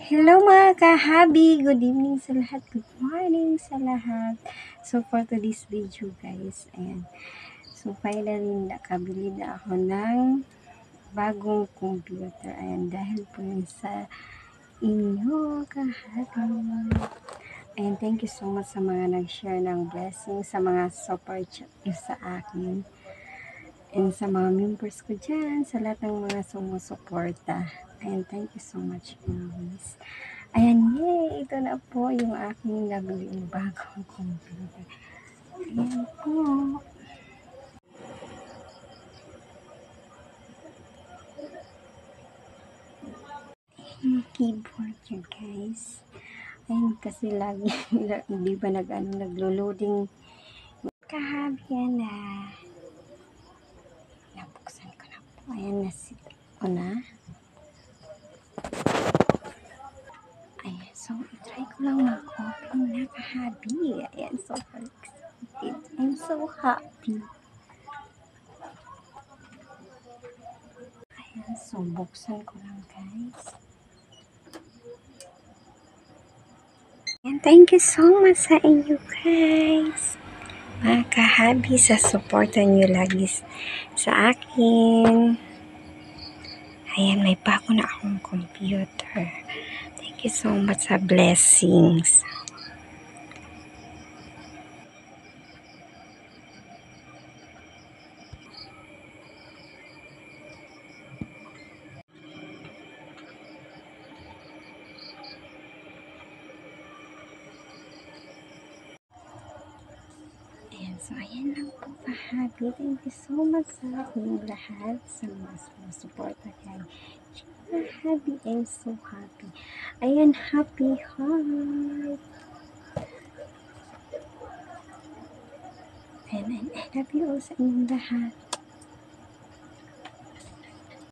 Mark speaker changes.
Speaker 1: Hello mga kahabi! Good evening sa lahat. Good morning sa lahat. So for today's video guys, ayan. So finally nakabili na ako ng bagong computer. Ayan, dahil po yun sa inyo kahabi. Ayan, thank you so much sa mga nag-share ng blessing, sa mga support sa akin. And sa mga members ko dyan, sa lahat ng mga sumusuporta. Ayan, thank you so much guys. Ayan, yay! Ito na po yung aking nabiling bagong computer. Ayan po. Yung keyboard yun guys. Ayan, kasi lagi, hindi ba naglo-loading. Kahabi yan na. Nabuksan ko na po. Ayan, nasit ko na. Ayan, so itry ko lang mag-open na kahabi. Ayan, so excited. I'm so happy. Ayan, so buksan ko lang guys. And thank you so much sa inyo guys. Mga kahabi, sa suporta nyo lagi sa akin. Ayan, may bago na akong computer. Thank you so much sa blessings. Ayan, so ayan lang po kahabi. Thank you so much sa aking lahat, sa mga suporta kay kahabi. I'm so happy. Ayan, happy heart. And I love you all sa inyong lahat.